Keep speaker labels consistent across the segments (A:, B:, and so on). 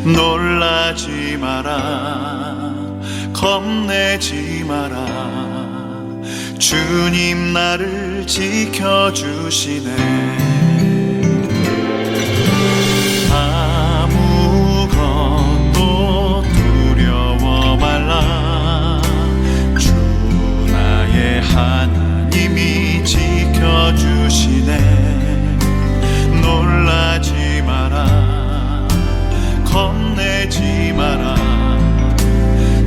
A: 놀라지 마라, 겁내지 마라. 주님 나를 지켜주시네. 아무것도 두려워 말라. 주 나의 하나님이 지켜주시네. 놀라지 마라, 겁내지 마라.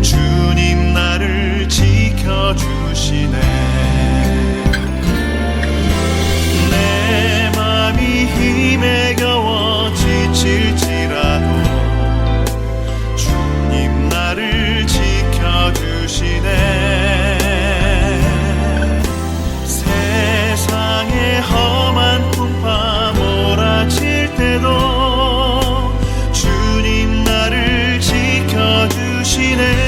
A: 주님 나를 지켜주시네. 내 맘이 힘에 겨워 지칠지라도 주님 나를 지켜주시네. 세상의 험한 풍파 몰아칠 때도 주님 나를 지켜주시네.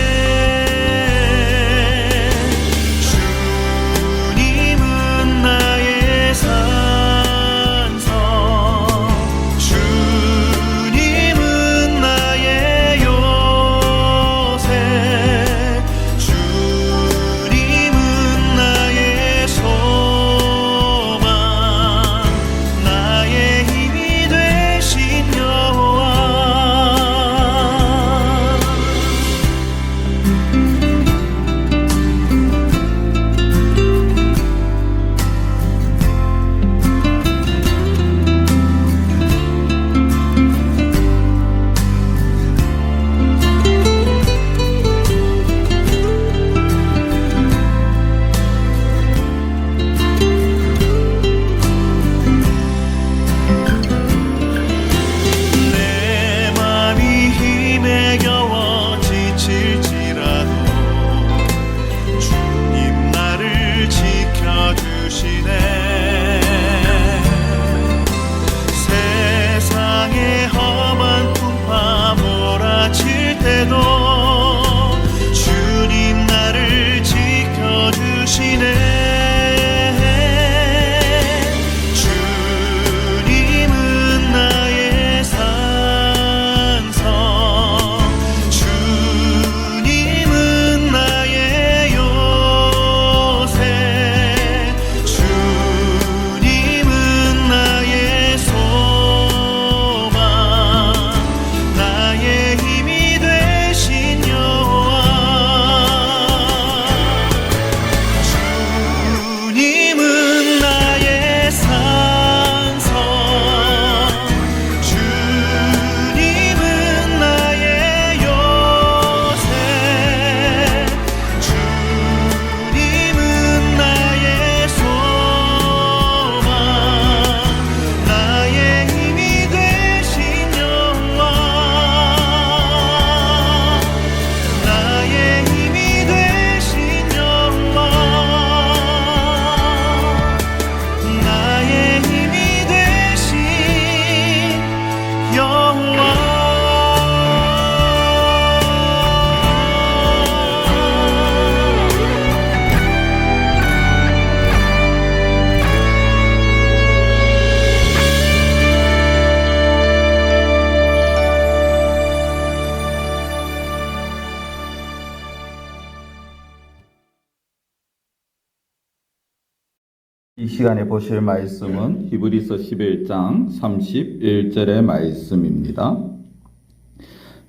B: 이 시간에 보실 말씀은 히브리서 11장 31절의 말씀입니다.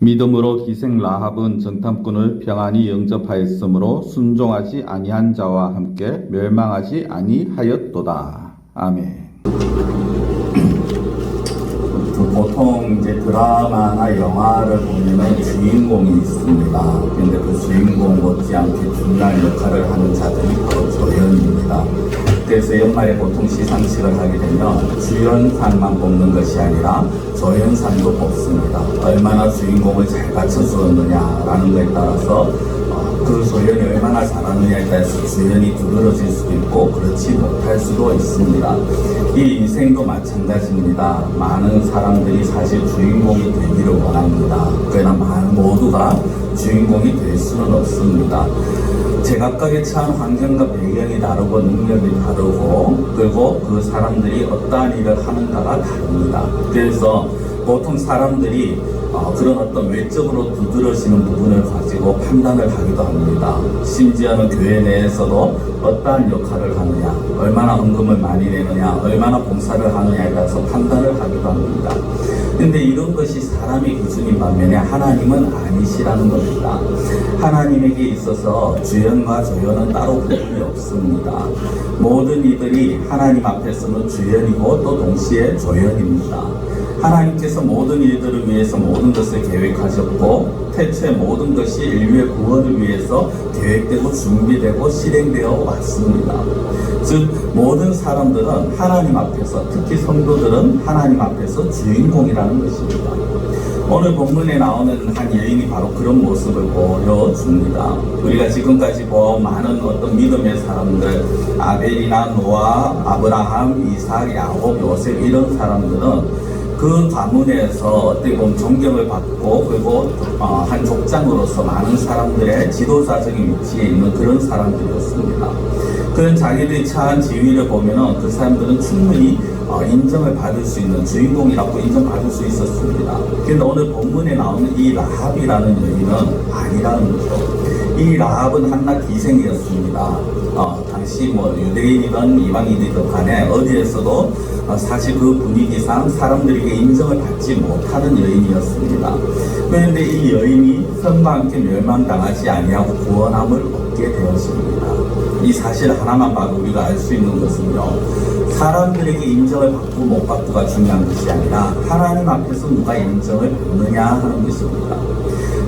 B: 믿음으로 기생 라합은 정탐꾼을 평안히 영접하였으므로 순종하지 아니한 자와 함께 멸망하지 아니하였도다. 아멘.
C: 보통 이제 드라마나 영화를 보면 주인공이 있습니다. 근데 그 주인공 못지않게 중요한 역할을 하는 자들이 바로 조연입니다. 그래서 연말에 보통 시상식을 하게 되면 주연상만 뽑는 것이 아니라 조연상도 뽑습니다. 얼마나 주인공을 잘 갖춰주었느냐라는 것에 따라서 그 조연이 얼마나 잘하느냐에 따라서 주연이 두드러질 수도 있고 그렇지 못할 수도 있습니다. 이 인생도 마찬가지입니다. 많은 사람들이 사실 주인공이 되기를 원합니다. 그러나 모두가 주인공이 될 수는 없습니다. 제각각의 처한 환경과 배경이 다르고 능력이 다르고 그리고 그 사람들이 어떠한 일을 하는가가 다릅니다. 그래서 보통 사람들이 그런 어떤 외적으로 두드러지는 부분을 가지고 판단을 하기도 합니다. 심지어는 교회 내에서도 어떠한 역할을 하느냐, 얼마나 헌금을 많이 내느냐, 얼마나 봉사를 하느냐에 따라서 판단을 하기도 합니다. 근데 이런 것이 사람의 기준인 반면에 하나님은 아니시라는 겁니다. 하나님에게 있어서 주연과 조연은 따로 구분이 없습니다. 모든 이들이 하나님 앞에서는 주연이고 또 동시에 조연입니다. 하나님께서 모든 일들을 위해서 모든 것을 계획하셨고 태초에 모든 것이 인류의 구원을 위해서 계획되고 준비되고 실행되어 왔습니다. 즉 모든 사람들은 하나님 앞에서, 특히 성도들은 하나님 앞에서 주인공이라는 것입니다. 오늘 본문에 나오는 한 여인이 바로 그런 모습을 보여줍니다. 우리가 지금까지 본 많은 어떤 믿음의 사람들, 아벨이나 노아, 아브라함, 이삭, 야곱, 요셉 이런 사람들은 그 가문에서 어떻게 보면 존경을 받고 그리고 한 족장으로서 많은 사람들의 지도자적인 위치에 있는 그런 사람들이었습니다. 그런 자기들이 처한 지위를 보면은 그 사람들은 충분히 인정을 받을 수 있는 주인공이라고 인정받을 수 있었습니다. 그런데 오늘 본문에 나오는 이 라합이라는 여인은 아니라는 거죠. 이 라합은 한낱 기생이었습니다. 당시 뭐 유대인이든 이방인이든 간에 어디에서도 사실 그 분위기상 사람들에게 인정을 받지 못하는 여인이었습니다. 그런데 이 여인이 선과 함께 멸망당하지 아니하고 구원함을 얻게 되었습니다. 이 사실 하나만 봐도 우리가 알 수 있는 것은요, 사람들에게 인정을 받고 못 받고가 중요한 것이 아니라 하나님 앞에서 누가 인정을 받느냐 하는 것입니다.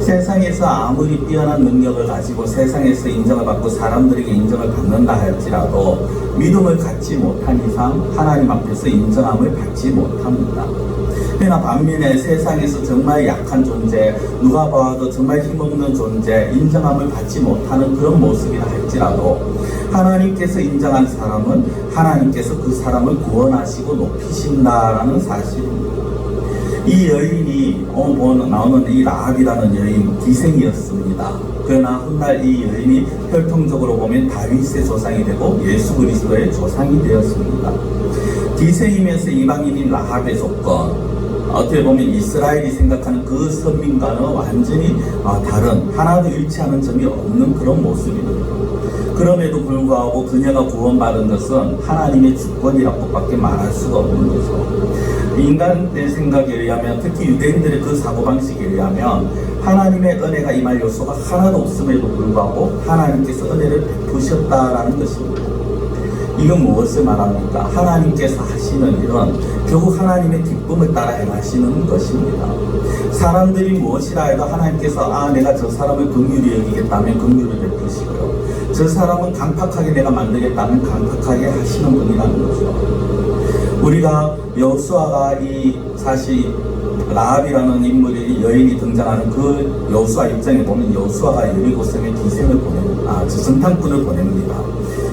C: 세상에서 아무리 뛰어난 능력을 가지고 세상에서 인정을 받고 사람들에게 인정을 받는다 할지라도 믿음을 갖지 못한 이상 하나님 앞에서 인정함을 받지 못합니다. 그러나 반면에 세상에서 정말 약한 존재, 누가 봐도 정말 힘없는 존재, 인정함을 받지 못하는 그런 모습이라 할지라도 하나님께서 인정한 사람은 하나님께서 그 사람을 구원하시고 높이신다라는 사실입니다. 이 여인이 오늘 나오는 이 라합이라는 여인 기생이었습니다. 그러나 훗날 이 여인이 혈통적으로 보면 다윗의 조상이 되고 예수 그리스도의 조상이 되었습니다. 기생이면서 이방인인 라합의 조건, 어떻게 보면 이스라엘이 생각하는 그 선민과는 완전히 다른, 하나도 일치하는 점이 없는 그런 모습입니다. 그럼에도 불구하고 그녀가 구원받은 것은 하나님의 주권이라고밖에 말할 수가 없는 거죠. 인간의 생각에 의하면, 특히 유대인들의 그 사고방식에 의하면 하나님의 은혜가 임할 요소가 하나도 없음에도 불구하고 하나님께서 은혜를 베푸셨다라는 것입니다. 이건 무엇을 말합니까? 하나님께서 하시는 일은 결국 하나님의 기쁨을 따라 행하시는 것입니다. 사람들이 무엇이라 해도 하나님께서 내가 저 사람을 긍휼히 여기겠다면 긍휼을 베푸시고요, 저 사람은 강팍하게 내가 만들겠다면 강팍하게 하시는 분이라는 거죠. 우리가 여호수아가 이 사실 라합이라는 인물이 여인이 등장하는 그 여호수아 입장에 보면 여호수아가 여리고성에 기생을 정탐꾼을 보냅니다.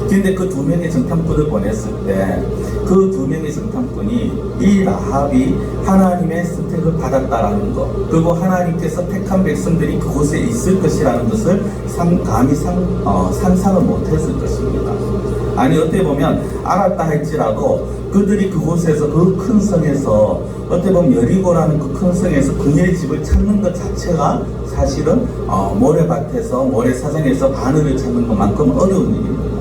C: 그런데 그 두 명의 정탐꾼을 보냈을 때 그 두 명의 정탐꾼이 이 라합이 하나님의 선택을 받았다라는 것, 그리고 하나님께서 택한 백성들이 그곳에 있을 것이라는 것을 감히 상상을 못했을 것입니다. 아니 어떻게 보면 알았다 할지라도 그들이 그곳에서 그 큰 성에서 어떻게 보면 여리고라는 그 큰 성에서 그녀의 집을 찾는 것 자체가 사실은 모래밭에서 모래사장에서 바늘을 찾는 것만큼 어려운 일입니다.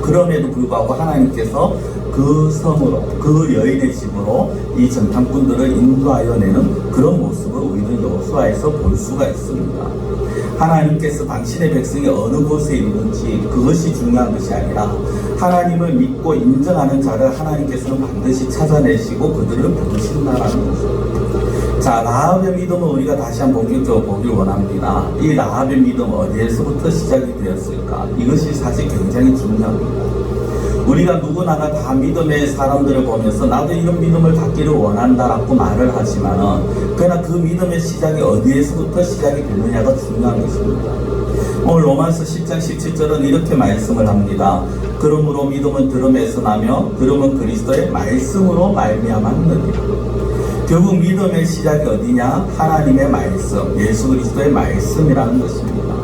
C: 그럼에도 불구하고 하나님께서 그 성으로, 그 여인의 집으로 이 정탐꾼들을 인도하여 내는 그런 모습을 우리는 여호수아에서 볼 수가 있습니다. 하나님께서 당신의 백성이 어느 곳에 있는지 그것이 중요한 것이 아니라 하나님을 믿고 인정하는 자를 하나님께서는 반드시 찾아내시고 그들을 부르신다라는 것입니다. 자, 라합의 믿음은 우리가 다시 한번 본격적으로 보길 원합니다. 이 라합의 믿음 어디에서부터 시작이 되었을까? 이것이 사실 굉장히 중요합니다. 우리가 누구나가 다 믿음의 사람들을 보면서 나도 이런 믿음을 갖기를 원한다라고 말을 하지만은 그러나 그 믿음의 시작이 어디에서부터 시작이 되느냐가 중요한 것입니다. 오늘 로마서 10장 17절은 이렇게 말씀을 합니다. 그러므로 믿음은 들음에서 나며 들음은 그리스도의 말씀으로 말미암았느니라. 결국 믿음의 시작이 어디냐? 하나님의 말씀, 예수 그리스도의 말씀이라는 것입니다.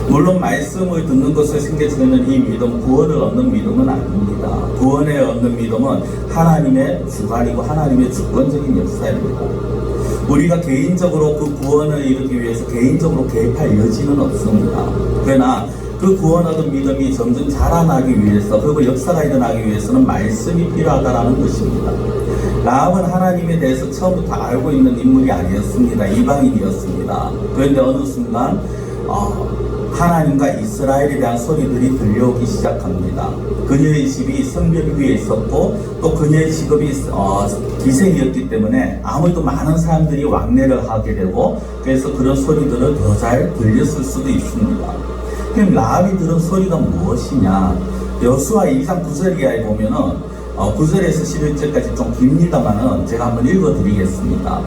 C: 물론 말씀을 듣는 것을 생겨지는 이 믿음, 구원을 얻는 믿음은 아닙니다. 구원에 얻는 믿음은 하나님의 주관이고 하나님의 주권적인 역사입니다. 우리가 개인적으로 그 구원을 이루기 위해서 개인적으로 개입할 여지는 없습니다. 그러나 그 구원 얻은 믿음이 점점 자라나기 위해서, 그리고 역사가 일어나기 위해서는 말씀이 필요하다는 것입니다. 라합은 하나님에 대해서 처음부터 알고 있는 인물이 아니었습니다. 이방인이었습니다. 그런데 어느 순간 하나님과 이스라엘에 대한 소리들이 들려오기 시작합니다. 그녀의 집이 성벽 위에 있었고 또 그녀의 직업이 기생이었기 때문에 아무래도 많은 사람들이 왕래를 하게 되고, 그래서 그런 소리들을 더 잘 들렸을 수도 있습니다. 그럼 라합이 들은 소리가 무엇이냐? 여수와 2장 9절 이하에 보면은 9절에서 11절까지 좀 깁니다만은 제가 한번 읽어드리겠습니다.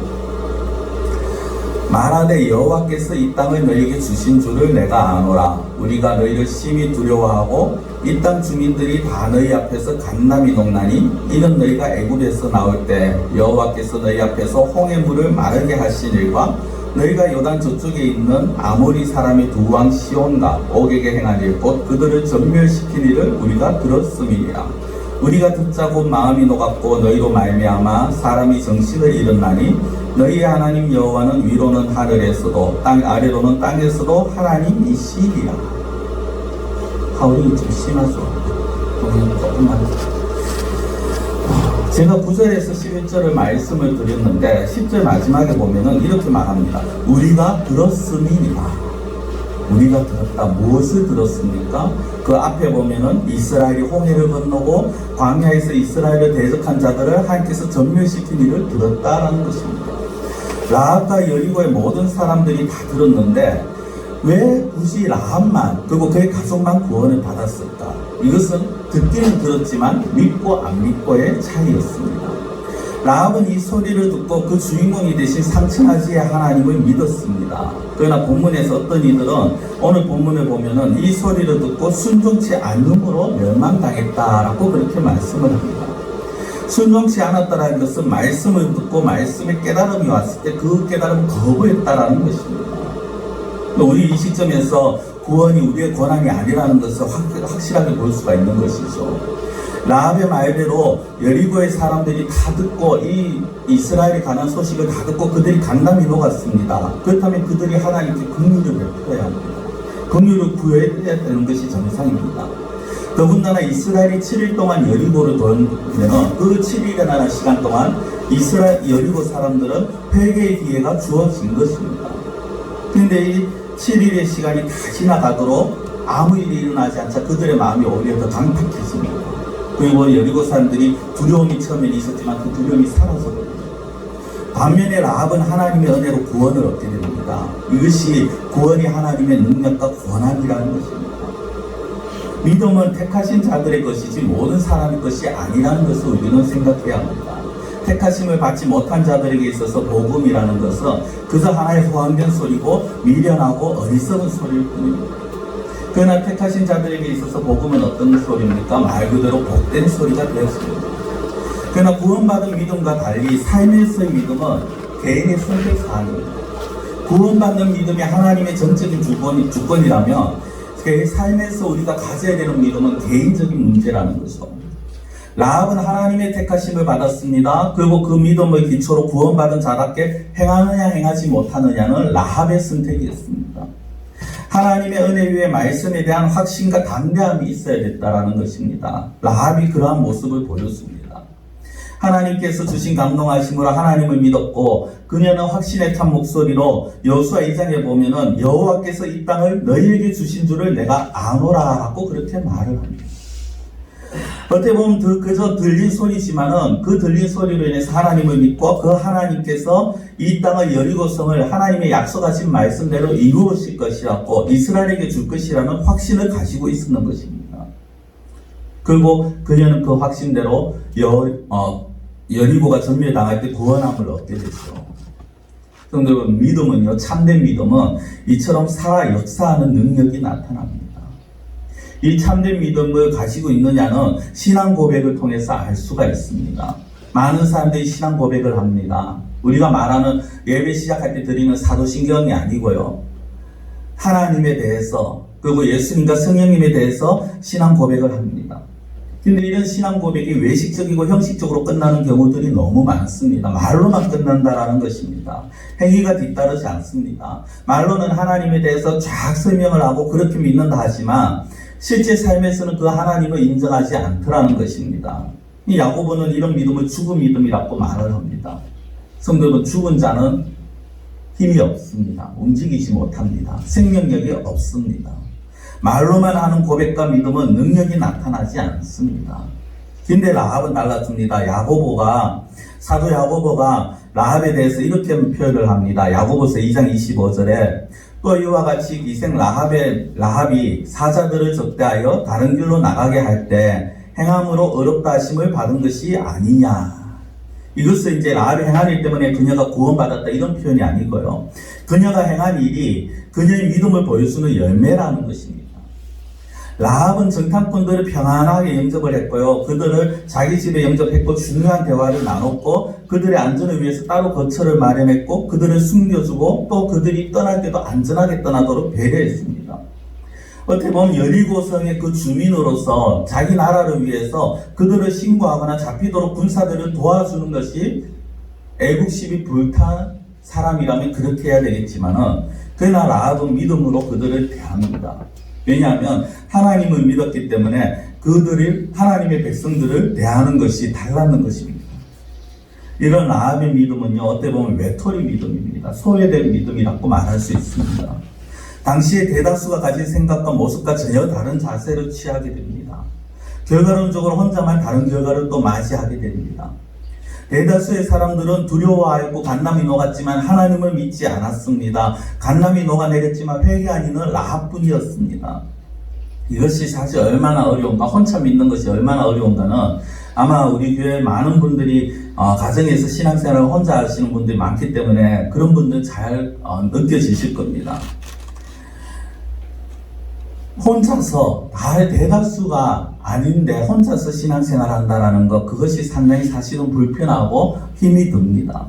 C: 말하되 여호와께서 이 땅을 너희에게 주신 줄을 내가 아노라. 우리가 너희를 심히 두려워하고 이 땅 주민들이 다 너희 앞에서 간남이 녹나니 이는 너희가 애굽에서 나올 때 여호와께서 너희 앞에서 홍해 물을 마르게 하신 일과 너희가 요단 저쪽에 있는 아모리 사람의 두 왕 시온과 옥에게 행한 일 곧 그들을 전멸시킨 일을 우리가 들었음이니라. 우리가 듣자고 마음이 녹았고 너희로 말미암아 사람이 정신을 잃었나니 너희의 하나님 여호와는 위로는 하늘에서도 땅 아래로는 땅에서도 하나님이시리라. 하울이 좀 심하죠. 조금만. 제가 9절에서 11절을 말씀을 드렸는데 10절 마지막에 보면은 이렇게 말합니다. 우리가 들었음이니라. 우리가 들었다. 무엇을 들었습니까? 그 앞에 보면은 이스라엘이 홍해를 건너고 광야에서 이스라엘을 대적한 자들을 하나님께서 전멸시킨 일을 들었다라는 것입니다. 라합과 여리고의 모든 사람들이 다 들었는데 왜 굳이 라합만 그리고 그의 가족만 구원을 받았을까? 이것은 듣기는 들었지만 믿고 안 믿고의 차이였습니다. 라합은 이 소리를 듣고 그 주인공이 되신 상천하지의 하나님을 믿었습니다. 그러나 본문에서 어떤 이들은 오늘 본문을 보면은 이 소리를 듣고 순종치 않음으로 멸망당했다라고 그렇게 말씀을 합니다. 순종치 않았다라는 것은 말씀을 듣고 말씀의 깨달음이 왔을 때 그 깨달음을 거부했다라는 것입니다. 우리 이 시점에서 구원이 우리의 권한이 아니라는 것을 확실하게 볼 수가 있는 것이죠. 라합의 말대로 여리고의 사람들이 다 듣고 이 이스라엘에 관한 소식을 다 듣고 그들이 간담이 녹았습니다. 그렇다면 그들이 하나님께 긍휼을 베풀어야 합니다. 긍휼을 구해야 되는 것이 정상입니다. 더군다나 이스라엘이 7일 동안 여리고를 돌면 그 7일이라는 시간 동안 이스라엘 여리고 사람들은 회개의 기회가 주어진 것입니다. 그런데 이 7일의 시간이 다 지나가도록 아무 일이 일어나지 않자 그들의 마음이 오히려 더 강팍해집니다. 그리고 여리고 사람들이 두려움이 처음에 있었지만 그 두려움이 사라져버립니다. 반면에 라합은 하나님의 은혜로 구원을 얻게 됩니다. 이것이 구원이 하나님의 능력과 권한이라는 것입니다. 믿음은 택하신 자들의 것이지 모든 사람의 것이 아니라는 것을 우리는 생각해야 합니다. 택하심을 받지 못한 자들에게 있어서 복음이라는 것은 그저 하나의 호황된 소리고 미련하고 어리석은 소리일 뿐입니다. 그러나 택하신 자들에게 있어서 복음은 어떤 소리입니까? 말 그대로 복된 소리가 되었습니다. 그러나 구원받은 믿음과 달리 삶에서의 믿음은 개인의 선택 사항입니다. 구원받는 믿음이 하나님의 전적인 주권이라면 그 삶에서 우리가 가져야 되는 믿음은 개인적인 문제라는 거죠. 라합은 하나님의 택하심을 받았습니다. 그리고 그 믿음을 기초로 구원받은 자답게 행하느냐 행하지 못하느냐는 라합의 선택이었습니다. 하나님의 은혜 위에 말씀에 대한 확신과 담대함이 있어야 됐다라는 것입니다. 라합이 그러한 모습을 보였습니다. 하나님께서 주신 감동하심으로 하나님을 믿었고 그녀는 확신에 찬 목소리로 여호수아 2장에 보면은 여호와께서 이 땅을 너희에게 주신 줄을 내가 아노라라고 그렇게 말을 합니다. 어떻게 보면 그저 들린 소리지만은 그 들린 소리로 인해서 하나님을 믿고 그 하나님께서 이 땅을 여리고성을 하나님의 약속하신 말씀대로 이루실 것이라고 이스라엘에게 줄 것이라는 확신을 가지고 있었는 것입니다. 그리고 그녀는 그 확신대로 여리고가 전멸당할 때 구원함을 얻게 됐죠. 여러분, 믿음은요, 참된 믿음은 이처럼 살아 역사하는 능력이 나타납니다. 이 참된 믿음을 가지고 있느냐는 신앙 고백을 통해서 알 수가 있습니다. 많은 사람들이 신앙 고백을 합니다. 우리가 말하는 예배 시작할 때 드리는 사도신경이 아니고요. 하나님에 대해서 그리고 예수님과 성령님에 대해서 신앙 고백을 합니다. 근데 이런 신앙 고백이 외식적이고 형식적으로 끝나는 경우들이 너무 많습니다. 말로만 끝난다라는 것입니다. 행위가 뒤따르지 않습니다. 말로는 하나님에 대해서 쫙 설명을 하고 그렇게 믿는다 하지만 실제 삶에서는 그 하나님을 인정하지 않더라는 것입니다. 이 야고보는 이런 믿음을 죽은 믿음이라고 말을 합니다. 성도 여러분, 죽은 자는 힘이 없습니다. 움직이지 못합니다. 생명력이 없습니다. 말로만 하는 고백과 믿음은 능력이 나타나지 않습니다. 근데 라합은 달랐습니다. 사도 야고보가 라합에 대해서 이렇게 표현을 합니다. 야고보서 2장 25절에 또 이와 같이 기생 라합이 사자들을 적대하여 다른 길로 나가게 할 때 행함으로 어렵다 하심을 받은 것이 아니냐. 이것은 이제 라합이 행한 일 때문에 그녀가 구원받았다 이런 표현이 아니고요. 그녀가 행한 일이 그녀의 믿음을 보여주는 열매라는 것입니다. 라합은 정탐꾼들을 평안하게 영접을 했고요. 그들을 자기 집에 영접했고 중요한 대화를 나눴고 그들의 안전을 위해서 따로 거처를 마련했고 그들을 숨겨주고 또 그들이 떠날 때도 안전하게 떠나도록 배려했습니다. 어떻게 보면 여리고성의 그 주민으로서 자기 나라를 위해서 그들을 신고하거나 잡히도록 군사들을 도와주는 것이 애국심이 불탄 사람이라면 그렇게 해야 되겠지만은 그러나 라합은 믿음으로 그들을 대합니다. 왜냐하면 하나님을 믿었기 때문에 하나님의 백성들을 대하는 것이 달랐는 것입니다. 이런 라합의 믿음은요, 어떻게 보면 외톨이 믿음입니다. 소외된 믿음이라고 말할 수 있습니다. 당시에 대다수가 가진 생각과 모습과 전혀 다른 자세를 취하게 됩니다. 결과론적으로 혼자만 다른 결과를 또 맞이하게 됩니다. 대다수의 사람들은 두려워하였고 간남이 녹았지만 하나님을 믿지 않았습니다. 간남이 녹아내렸지만 회개한 이는 라합뿐이었습니다. 이것이 사실 얼마나 어려운가, 혼자 믿는 것이 얼마나 어려운가는 아마 우리 교회 많은 분들이 가정에서 신앙생활을 혼자 하시는 분들이 많기 때문에 그런 분들 잘 느껴지실 겁니다. 혼자서 대다수가 아닌데 혼자서 신앙생활 한다라는 것, 그것이 상당히 사실은 불편하고 힘이 듭니다.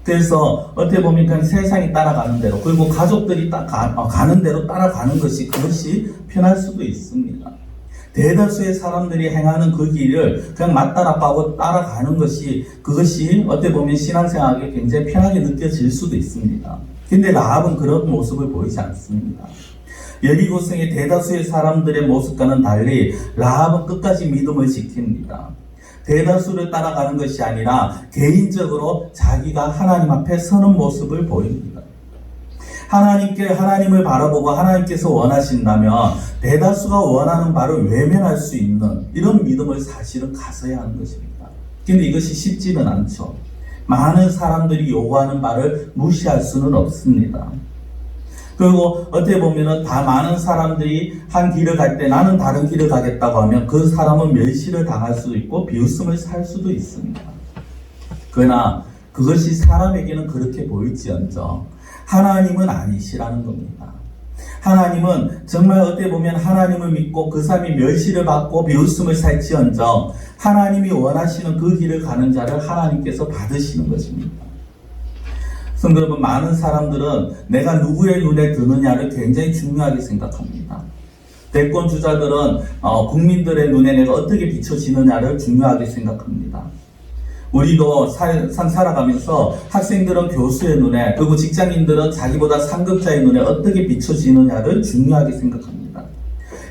C: 그래서 어떻게 보면 그냥 세상이 따라가는 대로, 그리고 가족들이 가는 대로 따라가는 것이 그것이 편할 수도 있습니다. 대다수의 사람들이 행하는 그 길을 그냥 맞따라가고 따라가는 것이 그것이 어떻게 보면 신앙생활에 굉장히 편하게 느껴질 수도 있습니다. 근데 라합은 그런 모습을 보이지 않습니다. 여리고성의 대다수의 사람들의 모습과는 달리 라합은 끝까지 믿음을 지킵니다. 대다수를 따라가는 것이 아니라 개인적으로 자기가 하나님 앞에 서는 모습을 보입니다. 하나님을 바라보고 하나님께서 원하신다면 대다수가 원하는 바를 외면할 수 있는 이런 믿음을 사실은 가져야 하는 것입니다. 근데 이것이 쉽지는 않죠. 많은 사람들이 요구하는 바를 무시할 수는 없습니다. 그리고 어떻게 보면은 다 많은 사람들이 한 길을 갈 때 나는 다른 길을 가겠다고 하면 그 사람은 멸시를 당할 수도 있고 비웃음을 살 수도 있습니다. 그러나 그것이 사람에게는 그렇게 보일지언정 하나님은 아니시라는 겁니다. 하나님은 정말 어떻게 보면 하나님을 믿고 그 사람이 멸시를 받고 비웃음을 살지언정 하나님이 원하시는 그 길을 가는 자를 하나님께서 받으시는 것입니다. 성도 여러분, 많은 사람들은 내가 누구의 눈에 드느냐를 굉장히 중요하게 생각합니다. 대권 주자들은 국민들의 눈에 내가 어떻게 비춰지느냐를 중요하게 생각합니다. 우리도 살아가면서 학생들은 교수의 눈에, 그리고 직장인들은 자기보다 상급자의 눈에 어떻게 비춰지느냐를 중요하게 생각합니다.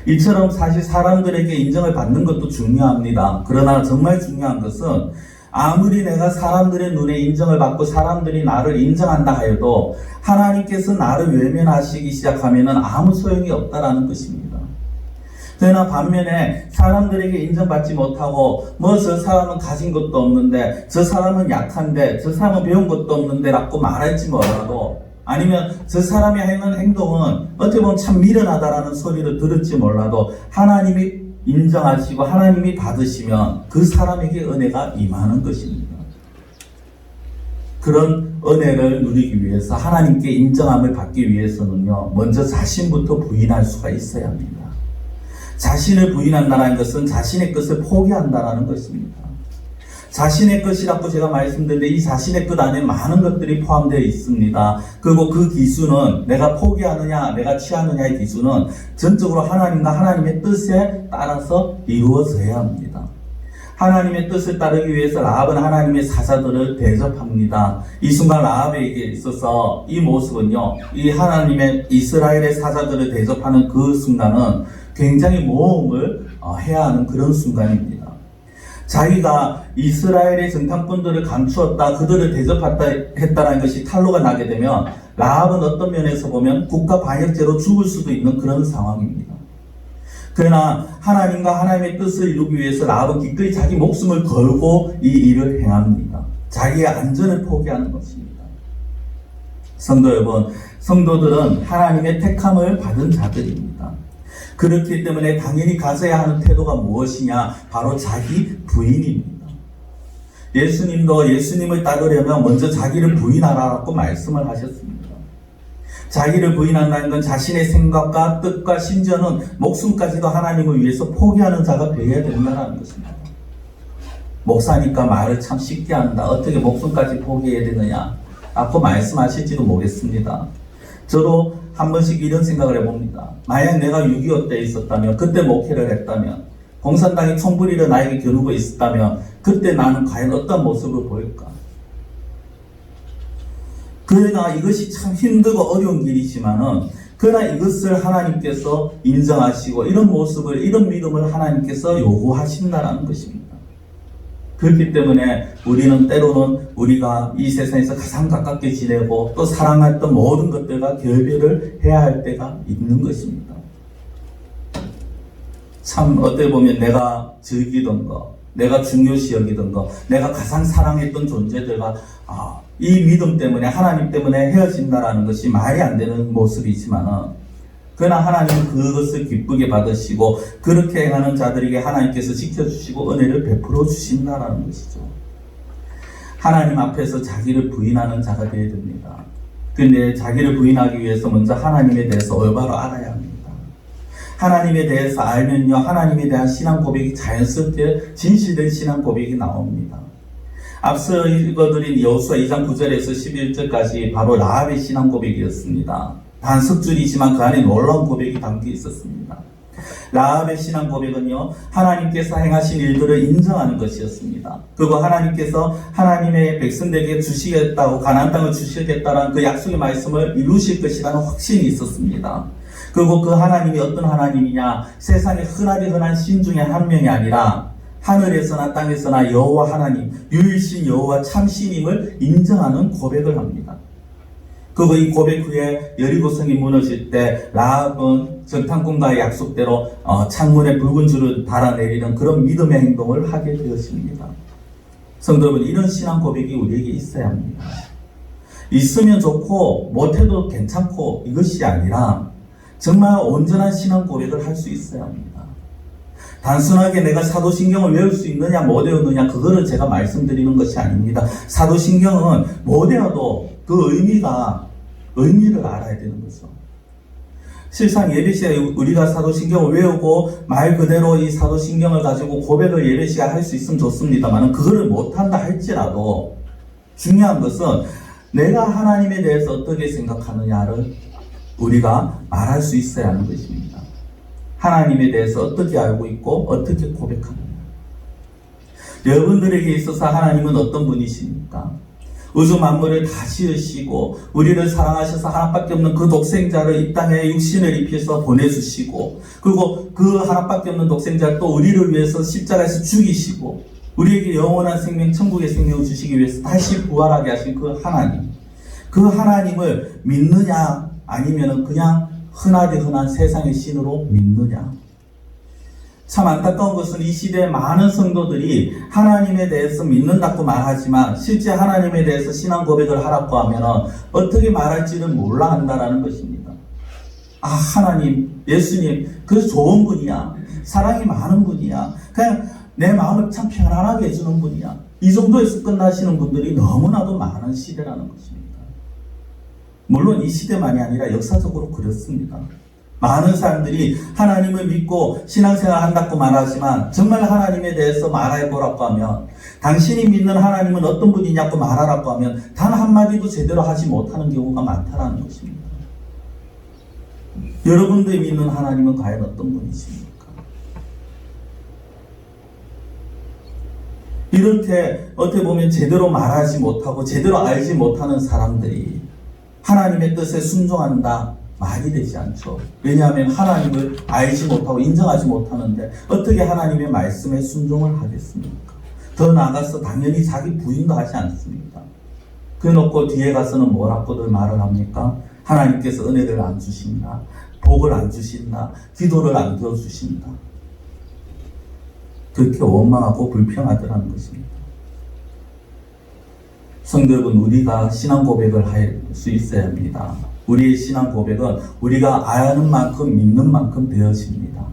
C: 이처럼 사실 사람들에게 인정을 받는 것도 중요합니다. 그러나 정말 중요한 것은 아무리 내가 사람들의 눈에 인정을 받고 사람들이 나를 인정한다 하여도 하나님께서 나를 외면하시기 시작하면 아무 소용이 없다라는 것입니다. 그러나 반면에 사람들에게 인정받지 못하고 저 사람은 가진 것도 없는데, 저 사람은 약한데, 저 사람은 배운 것도 없는데 라고 말할지 몰라도, 아니면 저 사람이 하는 행동은 어떻게 보면 참 미련하다라는 소리를 들을지 몰라도 하나님이 인정하시고 하나님이 받으시면 그 사람에게 은혜가 임하는 것입니다. 그런 은혜를 누리기 위해서, 하나님께 인정함을 받기 위해서는요, 먼저 자신부터 부인할 수가 있어야 합니다. 자신을 부인한다는 것은 자신의 것을 포기한다는 것입니다. 자신의 것이라고 제가 말씀드렸는데 이 자신의 것 안에 많은 것들이 포함되어 있습니다. 그리고 그 기준은 내가 포기하느냐 내가 취하느냐의 기준은 전적으로 하나님과 하나님의 뜻에 따라서 이루어져야 합니다. 하나님의 뜻을 따르기 위해서 라합은 하나님의 사자들을 대접합니다. 이 순간 라합에게 있어서 이 모습은요, 이 하나님의 이스라엘의 사자들을 대접하는 그 순간은 굉장히 모험을 해야 하는 그런 순간입니다. 자기가 이스라엘의 정탐꾼들을 감추었다, 그들을 대접했다라는 것이 탄로가 나게 되면 라합은 어떤 면에서 보면 국가 반역죄로 죽을 수도 있는 그런 상황입니다. 그러나 하나님과 하나님의 뜻을 이루기 위해서 라합은 기꺼이 자기 목숨을 걸고 이 일을 행합니다. 자기의 안전을 포기하는 것입니다. 성도 여러분, 성도들은 하나님의 택함을 받은 자들입니다. 그렇기 때문에 당연히 가져야 하는 태도가 무엇이냐? 바로 자기 부인입니다. 예수님도 예수님을 따르려면 먼저 자기를 부인하라고 말씀을 하셨습니다. 자기를 부인한다는 건 자신의 생각과 뜻과 심지어는 목숨까지도 하나님을 위해서 포기하는 자가 되어야 된다는 것입니다. 목사니까 말을 참 쉽게 한다. 어떻게 목숨까지 포기해야 되느냐? 라고 말씀하실지도 모르겠습니다. 저도 한 번씩 이런 생각을 해봅니다. 만약 내가 6.25 때 있었다면, 그때 목회를 했다면, 공산당이 총부리를 나에게 겨누고 있었다면 그때 나는 과연 어떤 모습을 보일까? 그러나 이것이 참 힘들고 어려운 길이지만은 그러나 이것을 하나님께서 인정하시고 이런 모습을, 이런 믿음을 하나님께서 요구하신다라는 것입니다. 그렇기 때문에 우리는 때로는 우리가 이 세상에서 가장 가깝게 지내고 또 사랑했던 모든 것들과 결별을 해야 할 때가 있는 것입니다. 참 어떻게 보면 내가 즐기던 거, 내가 중요시 여기던 거, 내가 가장 사랑했던 존재들과 이 믿음 때문에, 하나님 때문에 헤어진다라는 것이 말이 안 되는 모습이지만은 그러나 하나님은 그것을 기쁘게 받으시고 그렇게 행하는 자들에게 하나님께서 지켜주시고 은혜를 베풀어 주신다라는 것이죠. 하나님 앞에서 자기를 부인하는 자가 되어야 됩니다. 그런데 자기를 부인하기 위해서 먼저 하나님에 대해서 올바로 알아야 합니다. 하나님에 대해서 알면요, 하나님에 대한 신앙 고백이 자연스럽게 진실된 신앙 고백이 나옵니다. 앞서 읽어드린 여호수아 2장 9절에서 11절까지 바로 라합의 신앙 고백이었습니다. 단 석줄이지만 그 안에 놀라운 고백이 담겨 있었습니다. 라합의 신앙 고백은요, 하나님께서 행하신 일들을 인정하는 것이었습니다. 그리고 하나님께서 하나님의 백성들에게 주시겠다고, 가나안 땅을 주시겠다라는 그 약속의 말씀을 이루실 것이라는 확신이 있었습니다. 그리고 그 하나님이 어떤 하나님이냐? 세상에 흔하디 흔한 신 중에 한 명이 아니라 하늘에서나 땅에서나 여호와 하나님, 유일신 여호와 참신임을 인정하는 고백을 합니다. 그리고 이 고백 후에 여리고성이 무너질 때 라합은 정탐꾼과의 약속대로 창문에 붉은 줄을 달아내리는 그런 믿음의 행동을 하게 되었습니다. 성도 여러분, 이런 신앙 고백이 우리에게 있어야 합니다. 있으면 좋고 못해도 괜찮고 이것이 아니라 정말 온전한 신앙 고백을 할 수 있어야 합니다. 단순하게 내가 사도신경을 외울 수 있느냐 못 외우느냐 그거를 제가 말씀드리는 것이 아닙니다. 사도신경은 못 외워도 그 의미를 알아야 되는 거죠. 실상 예배 시간에 우리가 사도신경을 외우고 말 그대로 이 사도신경을 가지고 고백을 예배 시간에 할 수 있으면 좋습니다만 그거를 못한다 할지라도 중요한 것은 내가 하나님에 대해서 어떻게 생각하느냐를 우리가 말할 수 있어야 하는 것입니다. 하나님에 대해서 어떻게 알고 있고 어떻게 고백하느냐. 여러분들에게 있어서 하나님은 어떤 분이십니까? 우주 만물을 다 지으시고 우리를 사랑하셔서 하나밖에 없는 그 독생자를 이 땅에 육신을 입혀서 보내주시고 그리고 그 하나밖에 없는 독생자를 또 우리를 위해서 십자가에서 죽이시고 우리에게 영원한 생명, 천국의 생명을 주시기 위해서 다시 부활하게 하신 그 하나님, 그 하나님을 믿느냐 아니면 그냥 흔하디 흔한 세상의 신으로 믿느냐. 참 안타까운 것은 이 시대에 많은 성도들이 하나님에 대해서 믿는다고 말하지만 실제 하나님에 대해서 신앙 고백을 하라고 하면 어떻게 말할지를 몰라 한다라는 것입니다. 하나님, 예수님, 그 좋은 분이야. 사랑이 많은 분이야. 그냥 내 마음을 참 편안하게 해주는 분이야. 이 정도에서 끝나시는 분들이 너무나도 많은 시대라는 것입니다. 물론 이 시대만이 아니라 역사적으로 그렇습니다. 많은 사람들이 하나님을 믿고 신앙생활 한다고 말하지만 정말 하나님에 대해서 말해보라고 하면 당신이 믿는 하나님은 어떤 분이냐고 말하라고 하면 단 한마디도 제대로 하지 못하는 경우가 많다는 것입니다. 여러분들이 믿는 하나님은 과연 어떤 분이십니까? 이렇게 어떻게 보면 제대로 말하지 못하고 제대로 알지 못하는 사람들이 하나님의 뜻에 순종한다 말이 되지 않죠. 왜냐하면 하나님을 알지 못하고 인정하지 못하는데 어떻게 하나님의 말씀에 순종을 하겠습니까? 더 나아가서 당연히 자기 부인도 하지 않습니다. 그래놓고 뒤에 가서는 뭐라고들 말을 합니까? 하나님께서 은혜를 안 주신다, 복을 안 주신다, 기도를 안 들어주신다. 그렇게 원망하고 불평하더라는 것입니다. 성도 여러분, 우리가 신앙 고백을 할 수 있어야 합니다. 우리의 신앙 고백은 우리가 아는 만큼 믿는 만큼 되어집니다.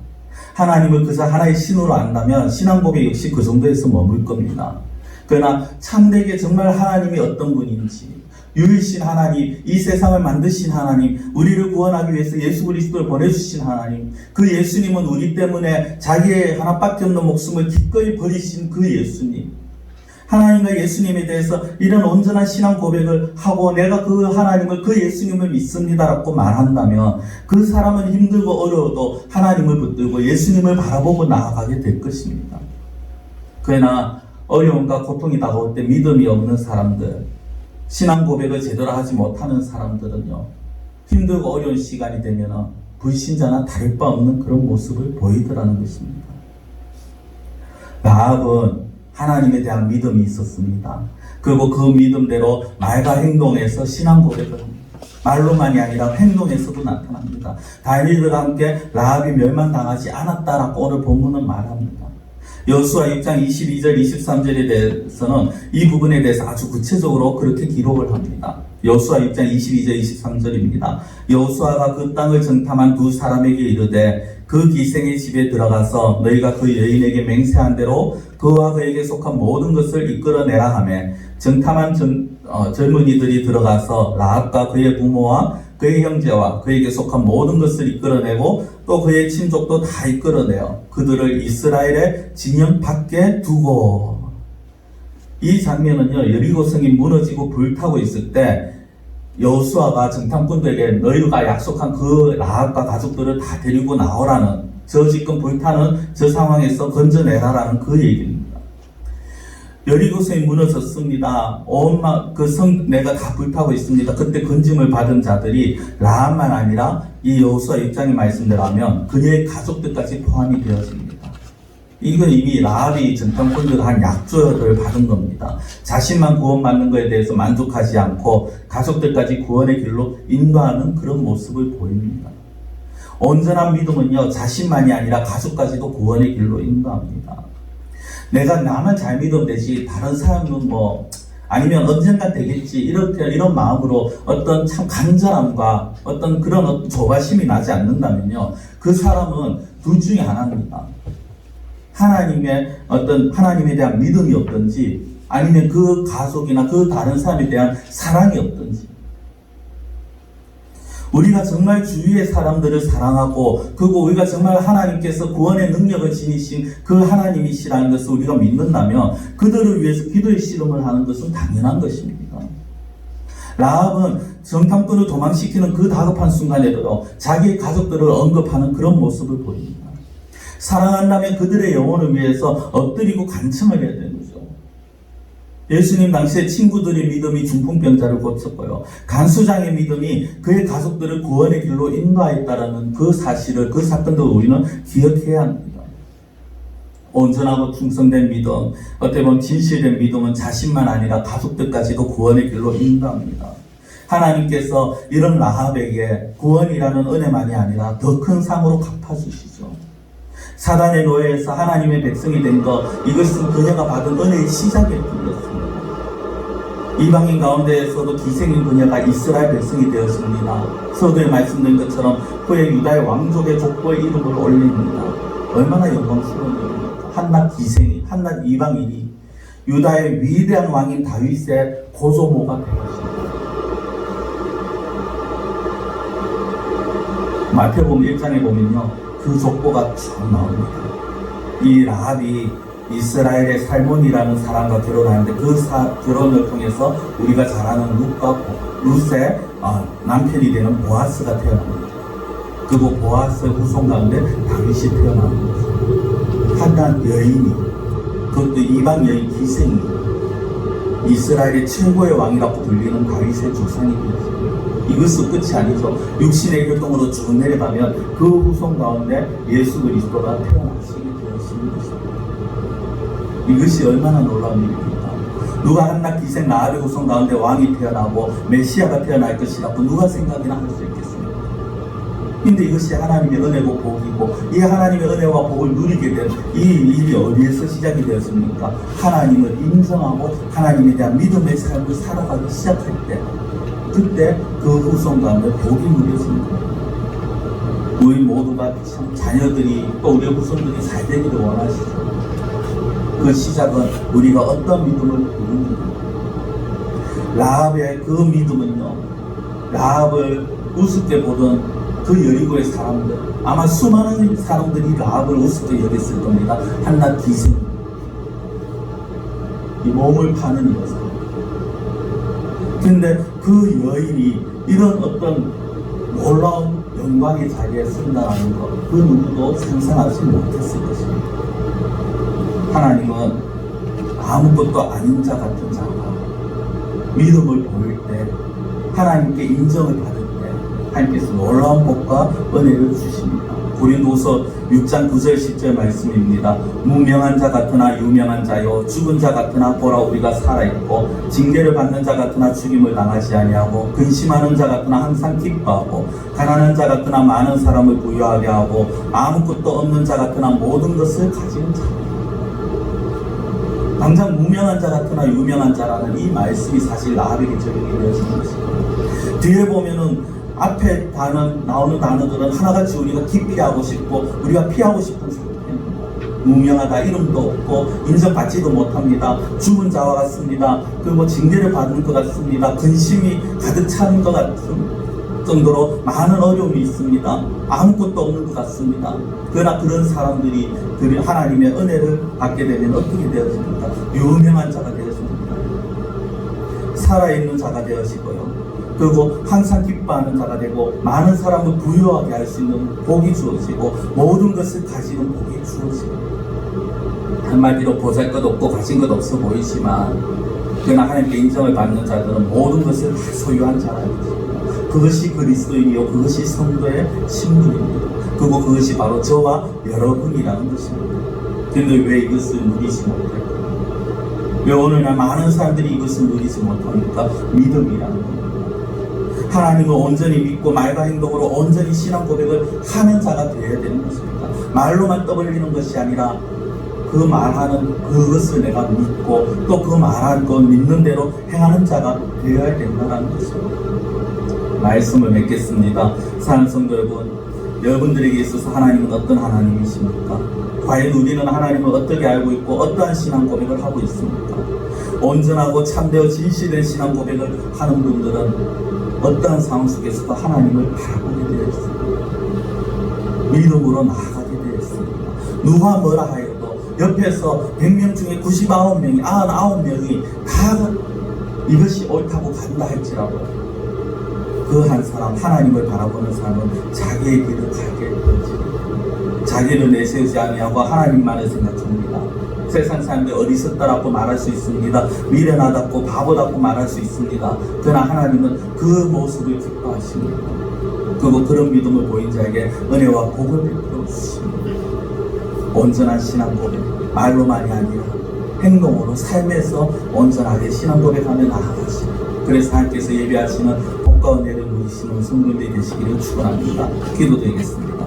C: 하나님을 그저 하나의 신으로 안다면 신앙 고백 역시 그 정도에서 머물 겁니다. 그러나 참되게 정말 하나님이 어떤 분인지, 유일신 하나님, 이 세상을 만드신 하나님, 우리를 구원하기 위해서 예수 그리스도를 보내주신 하나님, 그 예수님은 우리 때문에 자기의 하나밖에 없는 목숨을 기꺼이 버리신 그 예수님, 하나님과 예수님에 대해서 이런 온전한 신앙 고백을 하고 내가 그 하나님을, 그 예수님을 믿습니다라고 말한다면 그 사람은 힘들고 어려워도 하나님을 붙들고 예수님을 바라보고 나아가게 될 것입니다. 그러나 어려움과 고통이 다가올 때 믿음이 없는 사람들, 신앙 고백을 제대로 하지 못하는 사람들은요, 힘들고 어려운 시간이 되면 불신자나 다를 바 없는 그런 모습을 보이더라는 것입니다. 라합은 하나님에 대한 믿음이 있었습니다. 그리고 그 믿음대로 말과 행동에서 신앙 고백을 합니다. 말로만이 아니라 행동에서도 나타납니다. 다윗과 함께 라합이 멸망당하지 않았다라고 오늘 본문은 말합니다. 여호수아 6장 22절 23절에 대해서는 이 부분에 대해서 아주 구체적으로 그렇게 기록을 합니다. 여호수아 6장 22절 23절입니다. 여호수아가 그 땅을 정탐한 두 사람에게 이르되 그 기생의 집에 들어가서 너희가 그 여인에게 맹세한 대로 그와 그에게 속한 모든 것을 이끌어내라 하며 정탐한 젊은이들이 들어가서 라합과 그의 부모와 그의 형제와 그에게 속한 모든 것을 이끌어내고 또 그의 친족도 다 이끌어내어 그들을 이스라엘의 진영 밖에 두고. 이 장면은요, 여리고성이 무너지고 불타고 있을 때 여호수아가 정탐꾼들에게 너희가 약속한 그 라합과 가족들을 다 데리고 나오라는, 저 지금 불타는 저 상황에서 건져내라라는 그 얘기입니다. 여리고성이 무너졌습니다. 그 성 내가 다 불타고 있습니다. 그때 건짐을 받은 자들이 라합만 아니라 이 여호수아 6장의 말씀대로 하면 그녀의 가족들까지 포함이 되어집니다. 이건 이미 라합이 정탐꾼들 한 약조를 받은 겁니다. 자신만 구원받는 것에 대해서 만족하지 않고 가족들까지 구원의 길로 인도하는 그런 모습을 보입니다. 온전한 믿음은요, 자신만이 아니라 가족까지도 구원의 길로 인도합니다. 내가 나만 잘 믿으면 되지 다른 사람은 아니면 언젠가 되겠지 이런 마음으로 어떤 참 간절함과 어떤 그런 조바심이 나지 않는다면요, 그 사람은 둘 중에 하나입니다. 하나님에 대한 믿음이 없든지 아니면 그 가족이나 그 다른 사람에 대한 사랑이 없든지. 우리가 정말 주위의 사람들을 사랑하고 그리고 우리가 정말 하나님께서 구원의 능력을 지니신 그 하나님이시라는 것을 우리가 믿는다면 그들을 위해서 기도의 씨름을 하는 것은 당연한 것입니다. 라합은 정탐꾼을 도망시키는 그 다급한 순간에도 자기의 가족들을 언급하는 그런 모습을 보입니다. 사랑한다면 그들의 영혼을 위해서 엎드리고 간청을 해야 되는 거죠. 예수님 당시에 친구들의 믿음이 중풍병자를 고쳤고요, 간수장의 믿음이 그의 가족들을 구원의 길로 인도하였다라는 그 사실을, 그 사건도 우리는 기억해야 합니다. 온전하고 충성된 믿음, 어떻게 보면 진실된 믿음은 자신만 아니라 가족들까지도 구원의 길로 인도합니다. 하나님께서 이런 라합에게 구원이라는 은혜만이 아니라 더 큰 상으로 갚아주시죠. 사단의 노예에서 하나님의 백성이 된 것, 이것은 그녀가 받은 은혜의 시작일 뿐이었습니다. 이방인 가운데에서도 기생인 그녀가 이스라엘 백성이 되었습니다. 서두에 말씀드린 것처럼 후에 유다의 왕족의 족보의 이름을 올립니다. 얼마나 영광스러운 일입니까? 한낱 기생이, 한낱 이방인이 유다의 위대한 왕인 다윗의 고조모가 되었습니다. 마태복음 1장에 보면요, 그 족보가 쭉 나옵니다. 이 라합이 이스라엘의 살몬이라는 사람과 결혼하는데 그 결혼을 통해서 우리가 잘 아는 룻의 남편이 되는 보아스가 태어납니다. 그리고 보아스의 후손 가운데 다윗이 태어나는 거죠. 한 여인이, 그것도 이방 여인 기생이 이스라엘의 최고의 왕이라고 불리는 다윗의 조상이 되었습니다. 이것은 끝이 아니죠. 육신의 혈통으로 쭉 내려가면 그 후손 가운데 예수 그리스도가 태어나시게 되었습니다. 이것이 얼마나 놀라운 일입니까? 누가 한낱 기생 라합의 후손 가운데 왕이 태어나고 메시아가 태어날 것이라고 누가 생각이나 할 수 있겠습니까? 근데 이것이 하나님의 은혜고 복이고, 이 하나님의 은혜와 복을 누리게 된 이 일이 어디에서 시작이 되었습니까? 하나님을 인정하고 하나님에 대한 믿음의 삶을 살아가기 시작할 때, 그때 그 후손 가운데 복이 누려집니다. 우리 모두가 참 자녀들이 또 우리 후손들이 잘 되기를 원하시죠. 그 시작은 우리가 어떤 믿음을 부르는가. 라합의 그 믿음은요, 라합을 우습게 보던 그 여리고의 사람들, 아마 수많은 사람들이 라합을 우습게 여겼을 겁니다. 한낱 기생, 이 몸을 파는 여자. 근데 그 여인이 이런 어떤 놀라운 영광의 자리에 선다는 것, 그 누구도 상상하지 못했을 것입니다. 하나님은 아무것도 아닌 자 같은 자가 믿음을 보일 때, 하나님께 인정을 받을 때 하나님께서 놀라운 복과 은혜를 주십니다. 고린도서 6장 9절 10절 말씀입니다. 무명한 자 같으나 유명한 자요, 죽은 자 같으나 보라 우리가 살아있고, 징계를 받는 자 같으나 죽임을 당하지 아니하고, 근심하는 자 같으나 항상 기뻐하고, 가난한 자 같으나 많은 사람을 부유하게 하고, 아무것도 없는 자 같으나 모든 것을 가진 자. 당장 무명한 자 같으나 유명한 자라는 이 말씀이 사실 라합에게 적용이 되어지는 것입니다. 뒤에 보면은 앞에 나오는 단어들은 하나같이 우리가 기피하고 싶고 우리가 피하고 싶은 상태입니다. 무명하다, 이름도 없고 인정받지도 못합니다. 죽은 자와 같습니다. 그리고 징계를 받을 것 같습니다. 근심이 가득 차는 것 같은 정도로 많은 어려움이 있습니다. 아무것도 없는 것 같습니다. 그러나 그런 사람들이 하나님의 은혜를 받게 되면 어떻게 되어집니까? 유명한 자가 되어집니다. 살아있는 자가 되어지고요. 그리고 항상 기뻐하는 자가 되고, 많은 사람을 부유하게 할 수 있는 복이 주어지고, 모든 것을 가지는 복이 주어지고, 한마디로 보잘것없고 가진 것 없어 보이지만, 그러나 하나님께 인정을 받는 자들은 모든 것을 다 소유한 자라. 그것이 그리스도인이요, 그것이 성도의 신분입니다. 그리고 그것이 바로 저와 여러분이라는 것입니다. 그런데 왜 이것을 누리지 못할까? 왜 오늘날 많은 사람들이 이것을 누리지 못합니까? 믿음이라는 겁니다. 하나님을 온전히 믿고 말과 행동으로 온전히 신앙 고백을 하는 자가 되어야 되는 것입니다. 말로만 떠벌리는 것이 아니라 그 말하는 그것을 내가 믿고 또 그 말한 것 믿는 대로 행하는 자가 되어야 된다는 것입니다. 말씀을 맺겠습니다. 사랑하는 성도 여러분, 여러분들에게 있어서 하나님은 어떤 하나님이십니까? 과연 우리는 하나님을 어떻게 알고 있고 어떠한 신앙 고백을 하고 있습니까? 온전하고 참되어 진실된 신앙 고백을 하는 분들은 어떠한 상황 속에서도 하나님을 바라보게 되어 있습니다. 믿음으로 나아가게 되어 있습니다. 누가 뭐라 하여도 옆에서 100명 중에 99명이 99명이 다 이것이 옳다고 간다 할지라도 그 한 사람, 하나님을 바라보는 사람은 자기의 길을 가게 되지, 자기를 내세우지 아니하고 하나님만을 생각합니다. 세상 사람들 어리석다라고 말할 수 있습니다. 미련하다고 바보다고 말할 수 있습니다. 그러나 하나님은 그 모습을 기뻐하십니다. 그리고 그런 믿음을 보인 자에게 은혜와 복을 베풀어 주십니다. 온전한 신앙 고백, 말로만이 아니라 행동으로 삶에서 온전하게 신앙 고백하며 나아가시고, 그래서 하나님께서 예배하시는 복과 은혜를 누리시는 성도들이 되시기를 축원합니다. 기도드리겠습니다.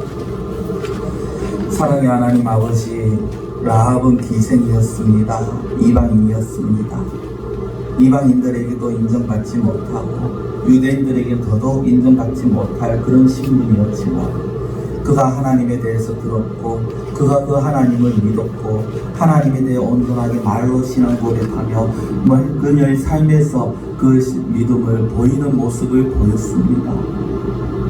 C: 사랑의 하나님 아버지, 라합은 기생이었습니다. 이방인이었습니다. 이방인들에게도 인정받지 못하고 유대인들에게 더더욱 인정받지 못할 그런 신분이었지만, 그가 하나님에 대해서 들었고 그가 그 하나님을 믿었고 하나님에 대해 온전하게 말로 신앙 고백하며 그녀의 삶에서 그 믿음을 보이는 모습을 보였습니다.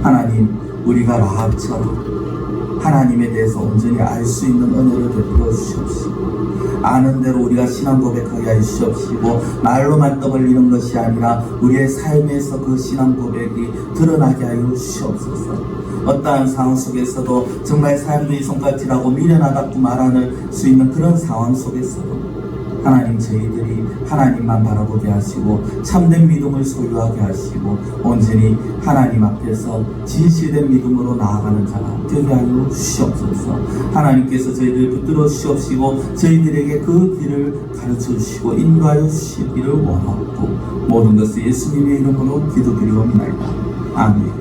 C: 하나님, 우리가 라합처럼 하나님에 대해서 온전히 알 수 있는 은혜를 베풀어 주시옵시고, 아는 대로 우리가 신앙 고백하게 하여 주시옵시고, 말로만 떠벌리는 것이 아니라 우리의 삶에서 그 신앙 고백이 드러나게 하여 주시옵소서. 어떠한 상황 속에서도 정말 사람들이 손가락질하고 미련하다고 말할 수 있는 그런 상황 속에서도 하나님, 저희들이 하나님만 바라보게 하시고 참된 믿음을 소유하게 하시고 온전히 하나님 앞에서 진실된 믿음으로 나아가는 자가 되게 하여 주시옵소서. 하나님께서 저희들을 붙들어 주시옵시고 저희들에게 그 길을 가르쳐 주시고 인도하여 주시기를 원하고, 모든 것을 예수님의 이름으로 기도드리옵나이다. 아멘.